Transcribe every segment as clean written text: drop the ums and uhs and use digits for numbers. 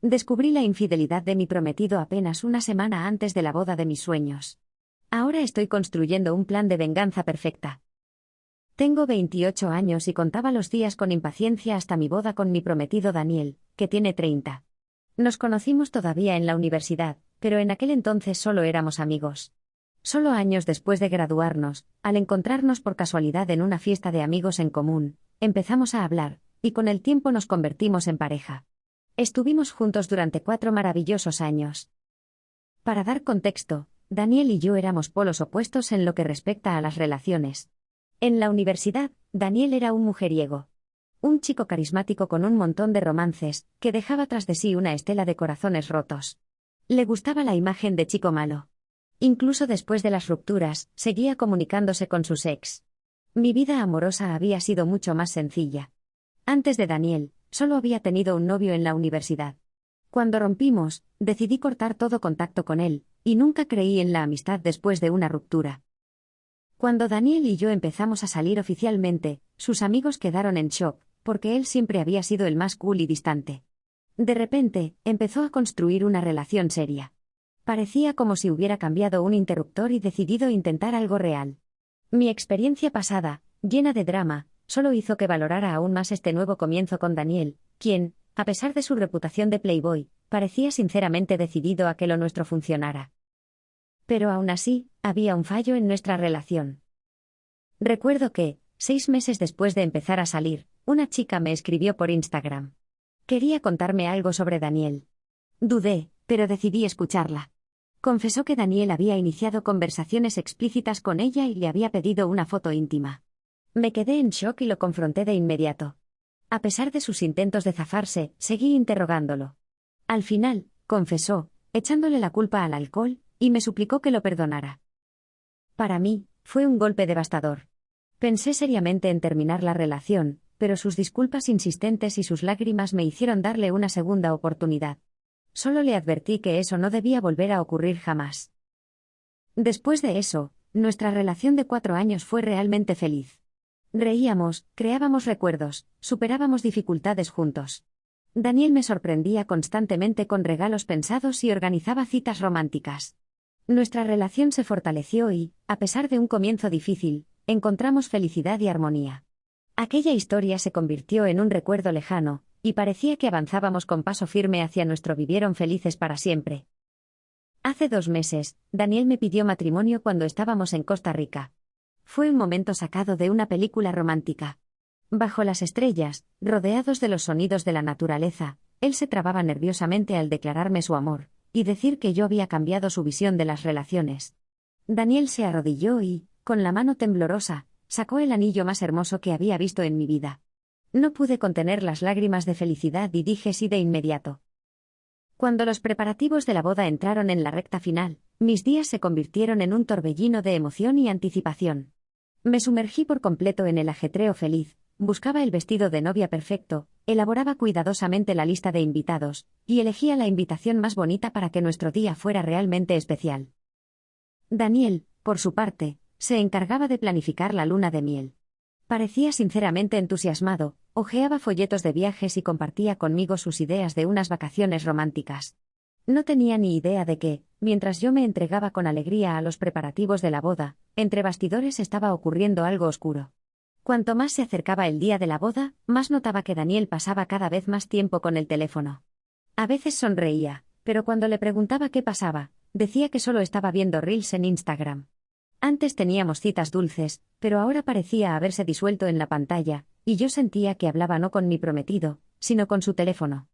Descubrí la infidelidad de mi prometido apenas una semana antes de la boda de mis sueños. Ahora estoy construyendo un plan de venganza perfecta. Tengo 28 años y contaba los días con impaciencia hasta mi boda con mi prometido Daniel, que tiene 30. Nos conocimos todavía en la universidad, pero en aquel entonces solo éramos amigos. Solo años después de graduarnos, al encontrarnos por casualidad en una fiesta de amigos en común, empezamos a hablar, y con el tiempo nos convertimos en pareja. Estuvimos juntos durante 4 maravillosos años. Para dar contexto, Daniel y yo éramos polos opuestos en lo que respecta a las relaciones. En la universidad, Daniel era un mujeriego. Un chico carismático con un montón de romances, que dejaba tras de sí una estela de corazones rotos. Le gustaba la imagen de chico malo. Incluso después de las rupturas, seguía comunicándose con sus ex. Mi vida amorosa había sido mucho más sencilla. Antes de Daniel, solo había tenido un novio en la universidad. Cuando rompimos, decidí cortar todo contacto con él, y nunca creí en la amistad después de una ruptura. Cuando Daniel y yo empezamos a salir oficialmente, sus amigos quedaron en shock, porque él siempre había sido el más cool y distante. De repente, empezó a construir una relación seria. Parecía como si hubiera cambiado un interruptor y decidido intentar algo real. Mi experiencia pasada, llena de drama, solo hizo que valorara aún más este nuevo comienzo con Daniel, quien, a pesar de su reputación de playboy, parecía sinceramente decidido a que lo nuestro funcionara. Pero aún así, había un fallo en nuestra relación. Recuerdo que, 6 meses después de empezar a salir, una chica me escribió por Instagram. Quería contarme algo sobre Daniel. Dudé, pero decidí escucharla. Confesó que Daniel había iniciado conversaciones explícitas con ella y le había pedido una foto íntima. Me quedé en shock y lo confronté de inmediato. A pesar de sus intentos de zafarse, seguí interrogándolo. Al final, confesó, echándole la culpa al alcohol, y me suplicó que lo perdonara. Para mí, fue un golpe devastador. Pensé seriamente en terminar la relación, pero sus disculpas insistentes y sus lágrimas me hicieron darle una segunda oportunidad. Solo le advertí que eso no debía volver a ocurrir jamás. Después de eso, nuestra relación de 4 años fue realmente feliz. Reíamos, creábamos recuerdos, superábamos dificultades juntos. Daniel me sorprendía constantemente con regalos pensados y organizaba citas románticas. Nuestra relación se fortaleció y, a pesar de un comienzo difícil, encontramos felicidad y armonía. Aquella historia se convirtió en un recuerdo lejano, y parecía que avanzábamos con paso firme hacia nuestro vivieron felices para siempre. Hace 2 meses, Daniel me pidió matrimonio cuando estábamos en Costa Rica. Fue un momento sacado de una película romántica. Bajo las estrellas, rodeados de los sonidos de la naturaleza, él se trababa nerviosamente al declararme su amor, y decir que yo había cambiado su visión de las relaciones. Daniel se arrodilló y, con la mano temblorosa, sacó el anillo más hermoso que había visto en mi vida. No pude contener las lágrimas de felicidad y dije sí de inmediato. Cuando los preparativos de la boda entraron en la recta final, mis días se convirtieron en un torbellino de emoción y anticipación. Me sumergí por completo en el ajetreo feliz, buscaba el vestido de novia perfecto, elaboraba cuidadosamente la lista de invitados, y elegía la invitación más bonita para que nuestro día fuera realmente especial. Daniel, por su parte, se encargaba de planificar la luna de miel. Parecía sinceramente entusiasmado, hojeaba folletos de viajes y compartía conmigo sus ideas de unas vacaciones románticas. No tenía ni idea de que, mientras yo me entregaba con alegría a los preparativos de la boda, entre bastidores estaba ocurriendo algo oscuro. Cuanto más se acercaba el día de la boda, más notaba que Daniel pasaba cada vez más tiempo con el teléfono. A veces sonreía, pero cuando le preguntaba qué pasaba, decía que solo estaba viendo reels en Instagram. Antes teníamos citas dulces, pero ahora parecía haberse disuelto en la pantalla, y yo sentía que hablaba no con mi prometido, sino con su teléfono.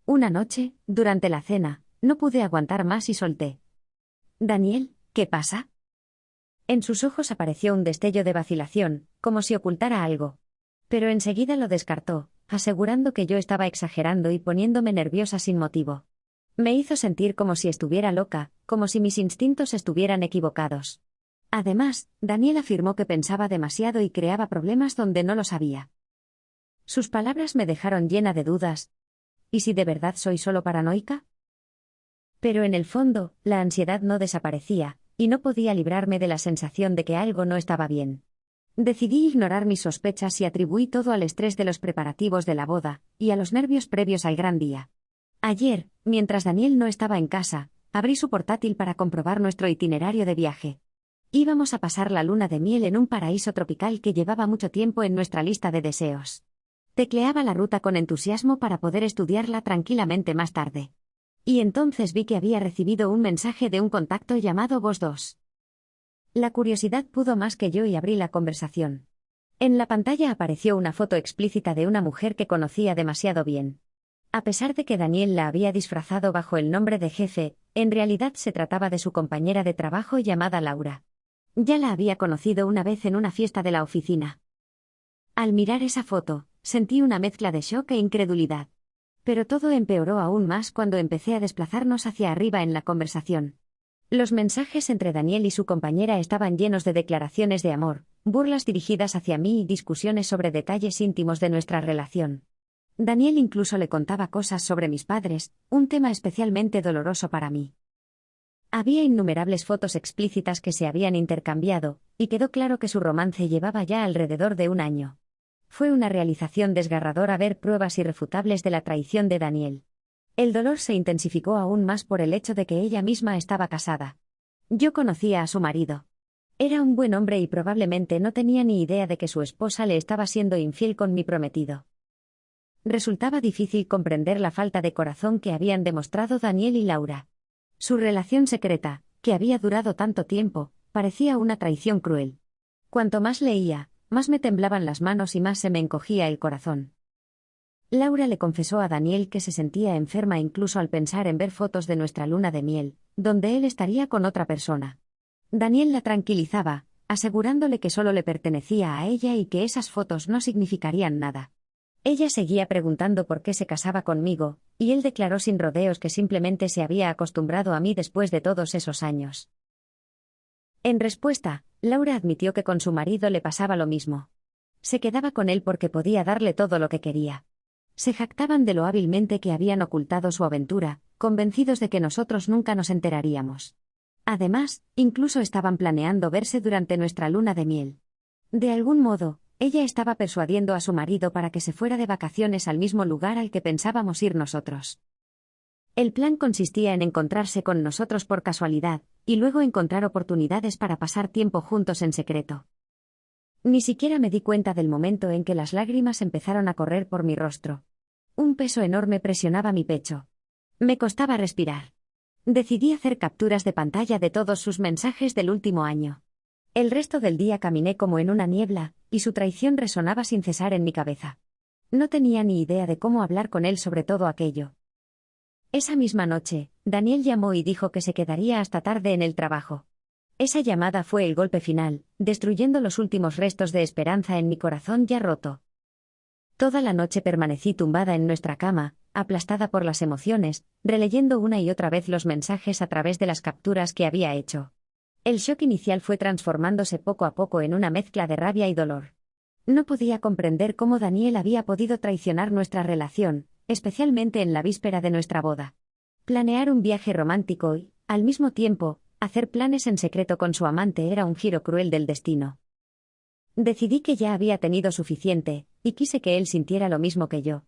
Una noche, durante la cena, no pude aguantar más y solté. «Daniel, ¿qué pasa?». En sus ojos apareció un destello de vacilación, como si ocultara algo. Pero enseguida lo descartó, asegurando que yo estaba exagerando y poniéndome nerviosa sin motivo. Me hizo sentir como si estuviera loca, como si mis instintos estuvieran equivocados. Además, Daniel afirmó que pensaba demasiado y creaba problemas donde no los había. Sus palabras me dejaron llena de dudas. ¿Y si de verdad soy solo paranoica? Pero en el fondo, la ansiedad no desaparecía, y no podía librarme de la sensación de que algo no estaba bien. Decidí ignorar mis sospechas y atribuí todo al estrés de los preparativos de la boda, y a los nervios previos al gran día. Ayer, mientras Daniel no estaba en casa, abrí su portátil para comprobar nuestro itinerario de viaje. Íbamos a pasar la luna de miel en un paraíso tropical que llevaba mucho tiempo en nuestra lista de deseos. Tecleaba la ruta con entusiasmo para poder estudiarla tranquilamente más tarde. Y entonces vi que había recibido un mensaje de un contacto llamado Vos 2. La curiosidad pudo más que yo y abrí la conversación. En la pantalla apareció una foto explícita de una mujer que conocía demasiado bien. A pesar de que Daniel la había disfrazado bajo el nombre de jefe, en realidad se trataba de su compañera de trabajo llamada Laura. Ya la había conocido una vez en una fiesta de la oficina. Al mirar esa foto, sentí una mezcla de shock e incredulidad. Pero todo empeoró aún más cuando empecé a desplazarnos hacia arriba en la conversación. Los mensajes entre Daniel y su compañera estaban llenos de declaraciones de amor, burlas dirigidas hacia mí y discusiones sobre detalles íntimos de nuestra relación. Daniel incluso le contaba cosas sobre mis padres, un tema especialmente doloroso para mí. Había innumerables fotos explícitas que se habían intercambiado, y quedó claro que su romance llevaba ya alrededor de un año. Fue una realización desgarradora ver pruebas irrefutables de la traición de Daniel. El dolor se intensificó aún más por el hecho de que ella misma estaba casada. Yo conocía a su marido. Era un buen hombre y probablemente no tenía ni idea de que su esposa le estaba siendo infiel con mi prometido. Resultaba difícil comprender la falta de corazón que habían demostrado Daniel y Laura. Su relación secreta, que había durado tanto tiempo, parecía una traición cruel. Cuanto más leía, más me temblaban las manos y más se me encogía el corazón. Laura le confesó a Daniel que se sentía enferma incluso al pensar en ver fotos de nuestra luna de miel, donde él estaría con otra persona. Daniel la tranquilizaba, asegurándole que solo le pertenecía a ella y que esas fotos no significarían nada. Ella seguía preguntando por qué se casaba conmigo, y él declaró sin rodeos que simplemente se había acostumbrado a mí después de todos esos años. En respuesta, Laura admitió que con su marido le pasaba lo mismo. Se quedaba con él porque podía darle todo lo que quería. Se jactaban de lo hábilmente que habían ocultado su aventura, convencidos de que nosotros nunca nos enteraríamos. Además, incluso estaban planeando verse durante nuestra luna de miel. De algún modo, ella estaba persuadiendo a su marido para que se fuera de vacaciones al mismo lugar al que pensábamos ir nosotros. El plan consistía en encontrarse con nosotros por casualidad, y luego encontrar oportunidades para pasar tiempo juntos en secreto. Ni siquiera me di cuenta del momento en que las lágrimas empezaron a correr por mi rostro. Un peso enorme presionaba mi pecho. Me costaba respirar. Decidí hacer capturas de pantalla de todos sus mensajes del último año. El resto del día caminé como en una niebla, y su traición resonaba sin cesar en mi cabeza. No tenía ni idea de cómo hablar con él sobre todo aquello. Esa misma noche, Daniel llamó y dijo que se quedaría hasta tarde en el trabajo. Esa llamada fue el golpe final, destruyendo los últimos restos de esperanza en mi corazón ya roto. Toda la noche permanecí tumbada en nuestra cama, aplastada por las emociones, releyendo una y otra vez los mensajes a través de las capturas que había hecho. El shock inicial fue transformándose poco a poco en una mezcla de rabia y dolor. No podía comprender cómo Daniel había podido traicionar nuestra relación, especialmente en la víspera de nuestra boda. Planear un viaje romántico y, al mismo tiempo, hacer planes en secreto con su amante era un giro cruel del destino. Decidí que ya había tenido suficiente, y quise que él sintiera lo mismo que yo.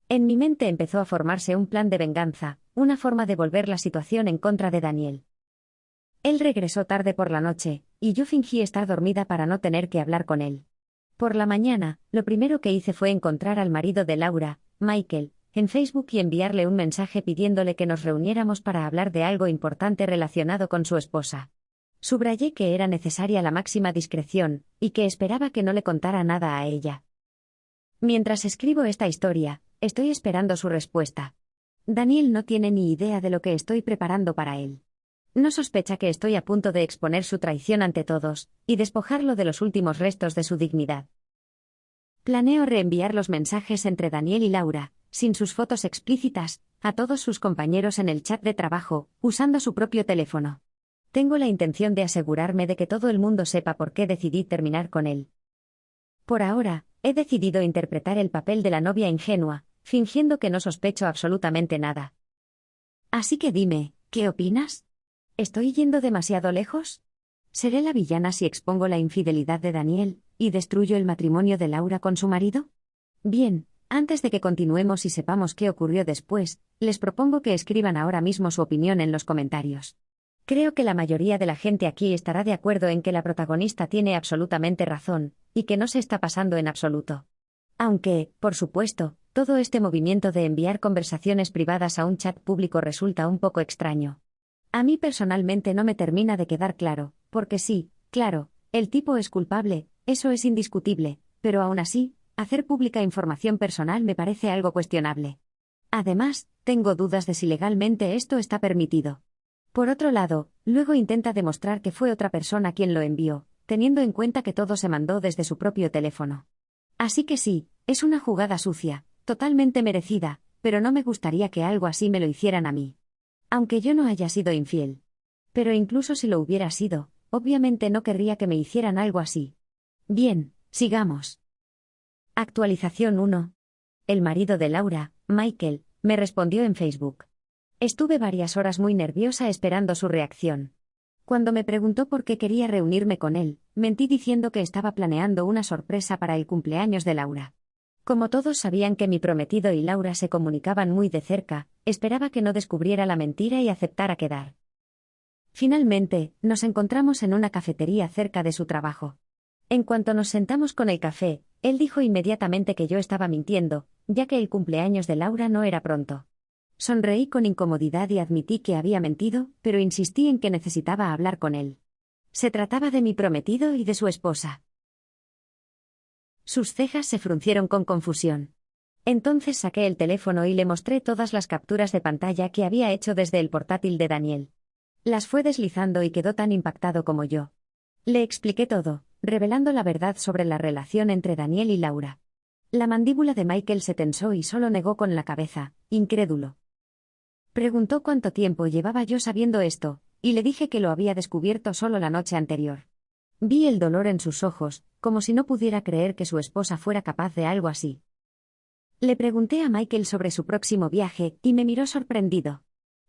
En mi mente empezó a formarse un plan de venganza, una forma de volver la situación en contra de Daniel. Él regresó tarde por la noche, y yo fingí estar dormida para no tener que hablar con él. Por la mañana, lo primero que hice fue encontrar al marido de Laura, Michael, en Facebook y enviarle un mensaje pidiéndole que nos reuniéramos para hablar de algo importante relacionado con su esposa. Subrayé que era necesaria la máxima discreción, y que esperaba que no le contara nada a ella. Mientras escribo esta historia, estoy esperando su respuesta. Daniel no tiene ni idea de lo que estoy preparando para él. No sospecha que estoy a punto de exponer su traición ante todos, y despojarlo de los últimos restos de su dignidad. Planeo reenviar los mensajes entre Daniel y Laura, sin sus fotos explícitas, a todos sus compañeros en el chat de trabajo, usando su propio teléfono. Tengo la intención de asegurarme de que todo el mundo sepa por qué decidí terminar con él. Por ahora, he decidido interpretar el papel de la novia ingenua, fingiendo que no sospecho absolutamente nada. Así que dime, ¿qué opinas? ¿Estoy yendo demasiado lejos? ¿Seré la villana si expongo la infidelidad de Daniel y destruyo el matrimonio de Laura con su marido? Bien, Antes de que continuemos y sepamos qué ocurrió después, les propongo que escriban ahora mismo su opinión en los comentarios. Creo que la mayoría de la gente aquí estará de acuerdo en que la protagonista tiene absolutamente razón, y que no se está pasando en absoluto. Aunque, por supuesto, todo este movimiento de enviar conversaciones privadas a un chat público resulta un poco extraño. A mí personalmente no me termina de quedar claro, porque sí, claro, el tipo es culpable, eso es indiscutible, pero aún así, hacer pública información personal me parece algo cuestionable. Además, tengo dudas de si legalmente esto está permitido. Por otro lado, luego intenta demostrar que fue otra persona quien lo envió, teniendo en cuenta que todo se mandó desde su propio teléfono. Así que sí, es una jugada sucia, totalmente merecida, pero no me gustaría que algo así me lo hicieran a mí. Aunque yo no haya sido infiel. Pero incluso si lo hubiera sido, obviamente no querría que me hicieran algo así. Bien, sigamos. Actualización 1. El marido de Laura, Michael, me respondió en Facebook. Estuve varias horas muy nerviosa esperando su reacción. Cuando me preguntó por qué quería reunirme con él, mentí diciendo que estaba planeando una sorpresa para el cumpleaños de Laura. Como todos sabían que mi prometido y Laura se comunicaban muy de cerca, esperaba que no descubriera la mentira y aceptara quedar. Finalmente, nos encontramos en una cafetería cerca de su trabajo. En cuanto nos sentamos con el café, él dijo inmediatamente que yo estaba mintiendo, ya que el cumpleaños de Laura no era pronto. Sonreí con incomodidad y admití que había mentido, pero insistí en que necesitaba hablar con él. Se trataba de mi prometido y de su esposa. Sus cejas se fruncieron con confusión. Entonces saqué el teléfono y le mostré todas las capturas de pantalla que había hecho desde el portátil de Daniel. Las fue deslizando y quedó tan impactado como yo. Le expliqué todo, revelando la verdad sobre la relación entre Daniel y Laura. La mandíbula de Michael se tensó y solo negó con la cabeza, incrédulo. Preguntó cuánto tiempo llevaba yo sabiendo esto, y le dije que lo había descubierto solo la noche anterior. Vi el dolor en sus ojos, como si no pudiera creer que su esposa fuera capaz de algo así. Le pregunté a Michael sobre su próximo viaje, y me miró sorprendido.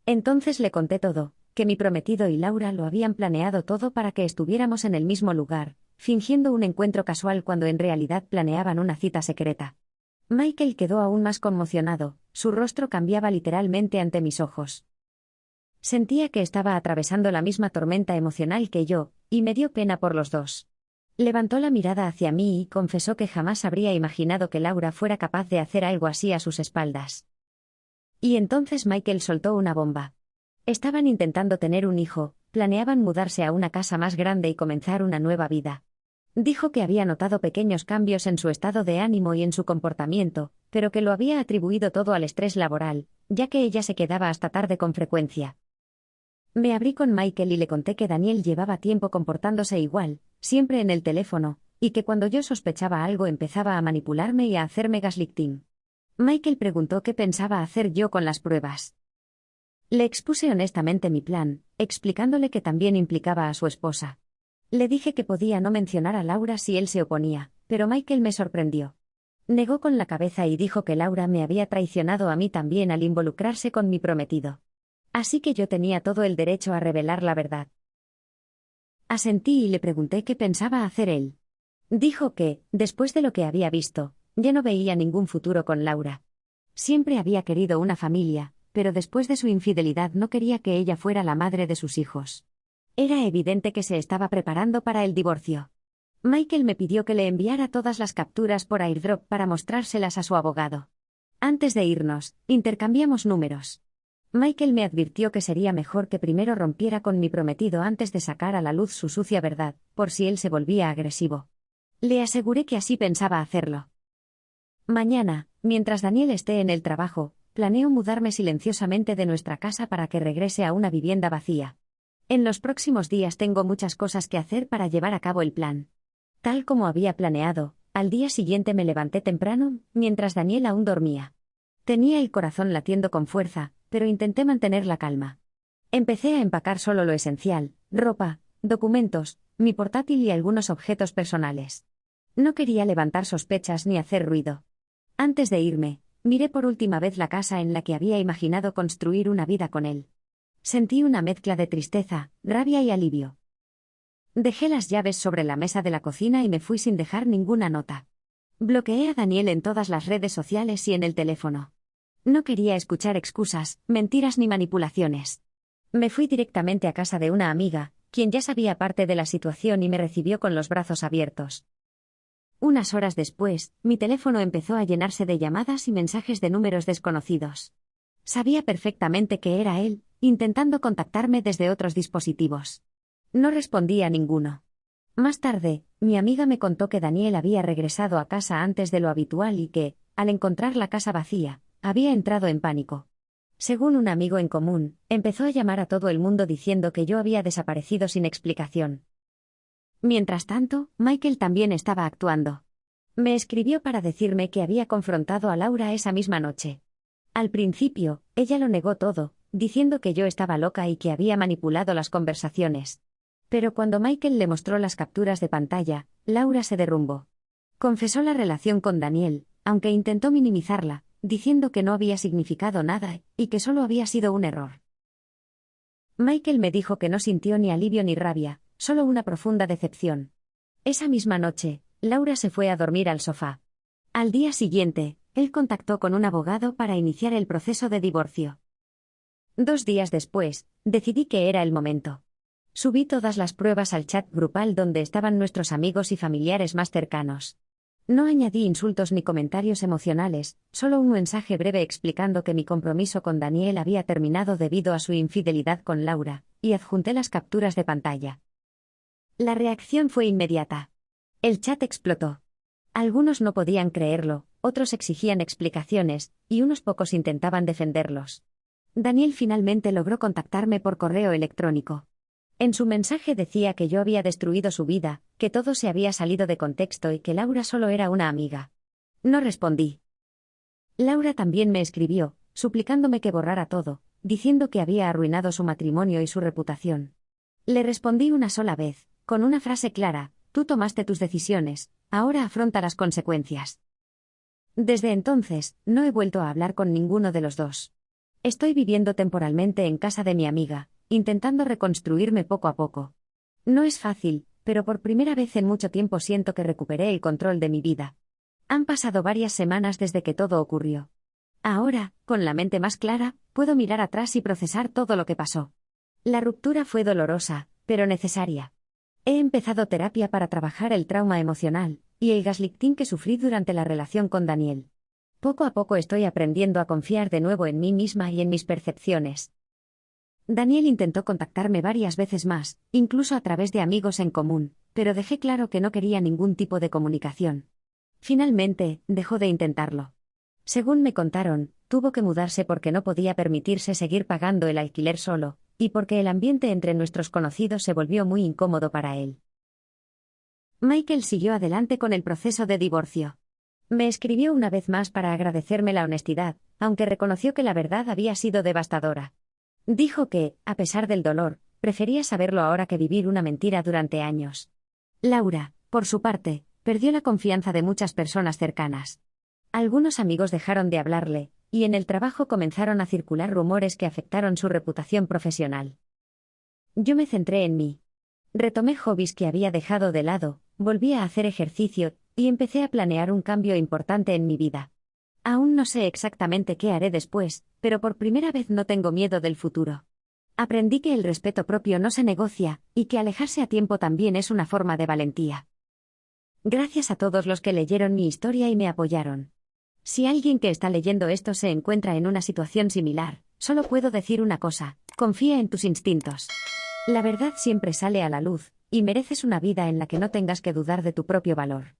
Entonces le conté todo, que mi prometido y Laura lo habían planeado todo para que estuviéramos en el mismo lugar, fingiendo un encuentro casual cuando en realidad planeaban una cita secreta. Michael quedó aún más conmocionado, su rostro cambiaba literalmente ante mis ojos. Sentía que estaba atravesando la misma tormenta emocional que yo, y me dio pena por los dos. Levantó la mirada hacia mí y confesó que jamás habría imaginado que Laura fuera capaz de hacer algo así a sus espaldas. Y entonces Michael soltó una bomba. Estaban intentando tener un hijo, planeaban mudarse a una casa más grande y comenzar una nueva vida. Dijo que había notado pequeños cambios en su estado de ánimo y en su comportamiento, pero que lo había atribuido todo al estrés laboral, ya que ella se quedaba hasta tarde con frecuencia. Me abrí con Michael y le conté que Daniel llevaba tiempo comportándose igual, siempre en el teléfono, y que cuando yo sospechaba algo empezaba a manipularme y a hacerme gaslighting. Michael preguntó qué pensaba hacer yo con las pruebas. Le expuse honestamente mi plan, explicándole que también implicaba a su esposa. Le dije que podía no mencionar a Laura si él se oponía, pero Michael me sorprendió. Negó con la cabeza y dijo que Laura me había traicionado a mí también al involucrarse con mi prometido. Así que yo tenía todo el derecho a revelar la verdad. Asentí y le pregunté qué pensaba hacer él. Dijo que, después de lo que había visto, ya no veía ningún futuro con Laura. Siempre había querido una familia, pero después de su infidelidad no quería que ella fuera la madre de sus hijos. Era evidente que se estaba preparando para el divorcio. Michael me pidió que le enviara todas las capturas por airdrop para mostrárselas a su abogado. Antes de irnos, intercambiamos números. Michael me advirtió que sería mejor que primero rompiera con mi prometido antes de sacar a la luz su sucia verdad, por si él se volvía agresivo. Le aseguré que así pensaba hacerlo. Mañana, mientras Daniel esté en el trabajo, planeo mudarme silenciosamente de nuestra casa para que regrese a una vivienda vacía. En los próximos días tengo muchas cosas que hacer para llevar a cabo el plan. Tal como había planeado, al día siguiente me levanté temprano, mientras Daniel aún dormía. Tenía el corazón latiendo con fuerza, pero intenté mantener la calma. Empecé a empacar solo lo esencial: ropa, documentos, mi portátil y algunos objetos personales. No quería levantar sospechas ni hacer ruido. Antes de irme, miré por última vez la casa en la que había imaginado construir una vida con él. Sentí una mezcla de tristeza, rabia y alivio. Dejé las llaves sobre la mesa de la cocina y me fui sin dejar ninguna nota. Bloqueé a Daniel en todas las redes sociales y en el teléfono. No quería escuchar excusas, mentiras ni manipulaciones. Me fui directamente a casa de una amiga, quien ya sabía parte de la situación y me recibió con los brazos abiertos. Unas horas después, mi teléfono empezó a llenarse de llamadas y mensajes de números desconocidos. Sabía perfectamente que era él, intentando contactarme desde otros dispositivos. No respondí a ninguno. Más tarde, mi amiga me contó que Daniel había regresado a casa antes de lo habitual y que, al encontrar la casa vacía, había entrado en pánico. Según un amigo en común, empezó a llamar a todo el mundo diciendo que yo había desaparecido sin explicación. Mientras tanto, Michael también estaba actuando. Me escribió para decirme que había confrontado a Laura esa misma noche. Al principio, ella lo negó todo, diciendo que yo estaba loca y que había manipulado las conversaciones. Pero cuando Michael le mostró las capturas de pantalla, Laura se derrumbó. Confesó la relación con Daniel, aunque intentó minimizarla, diciendo que no había significado nada y que solo había sido un error. Michael me dijo que no sintió ni alivio ni rabia, solo una profunda decepción. Esa misma noche, Laura se fue a dormir al sofá. Al día siguiente, él contactó con un abogado para iniciar el proceso de divorcio. 2 días después, decidí que era el momento. Subí todas las pruebas al chat grupal donde estaban nuestros amigos y familiares más cercanos. No añadí insultos ni comentarios emocionales, solo un mensaje breve explicando que mi compromiso con Daniel había terminado debido a su infidelidad con Laura, y adjunté las capturas de pantalla. La reacción fue inmediata. El chat explotó. Algunos no podían creerlo, otros exigían explicaciones, y unos pocos intentaban defenderlos. Daniel finalmente logró contactarme por correo electrónico. En su mensaje decía que yo había destruido su vida, que todo se había salido de contexto y que Laura solo era una amiga. No respondí. Laura también me escribió, suplicándome que borrara todo, diciendo que había arruinado su matrimonio y su reputación. Le respondí una sola vez, con una frase clara: tú tomaste tus decisiones, ahora afronta las consecuencias. Desde entonces, no he vuelto a hablar con ninguno de los dos. Estoy viviendo temporalmente en casa de mi amiga, intentando reconstruirme poco a poco. No es fácil, pero por primera vez en mucho tiempo siento que recuperé el control de mi vida. Han pasado varias semanas desde que todo ocurrió. Ahora, con la mente más clara, puedo mirar atrás y procesar todo lo que pasó. La ruptura fue dolorosa, pero necesaria. He empezado terapia para trabajar el trauma emocional y el gaslighting que sufrí durante la relación con Daniel. Poco a poco estoy aprendiendo a confiar de nuevo en mí misma y en mis percepciones. Daniel intentó contactarme varias veces más, incluso a través de amigos en común, pero dejé claro que no quería ningún tipo de comunicación. Finalmente, dejó de intentarlo. Según me contaron, tuvo que mudarse porque no podía permitirse seguir pagando el alquiler solo, y porque el ambiente entre nuestros conocidos se volvió muy incómodo para él. Michael siguió adelante con el proceso de divorcio. Me escribió una vez más para agradecerme la honestidad, aunque reconoció que la verdad había sido devastadora. Dijo que, a pesar del dolor, prefería saberlo ahora que vivir una mentira durante años. Laura, por su parte, perdió la confianza de muchas personas cercanas. Algunos amigos dejaron de hablarle, y en el trabajo comenzaron a circular rumores que afectaron su reputación profesional. Yo me centré en mí. Retomé hobbies que había dejado de lado, volví a hacer ejercicio, y empecé a planear un cambio importante en mi vida. Aún no sé exactamente qué haré después, pero por primera vez no tengo miedo del futuro. Aprendí que el respeto propio no se negocia, y que alejarse a tiempo también es una forma de valentía. Gracias a todos los que leyeron mi historia y me apoyaron. Si alguien que está leyendo esto se encuentra en una situación similar, solo puedo decir una cosa: confía en tus instintos. La verdad siempre sale a la luz, y mereces una vida en la que no tengas que dudar de tu propio valor.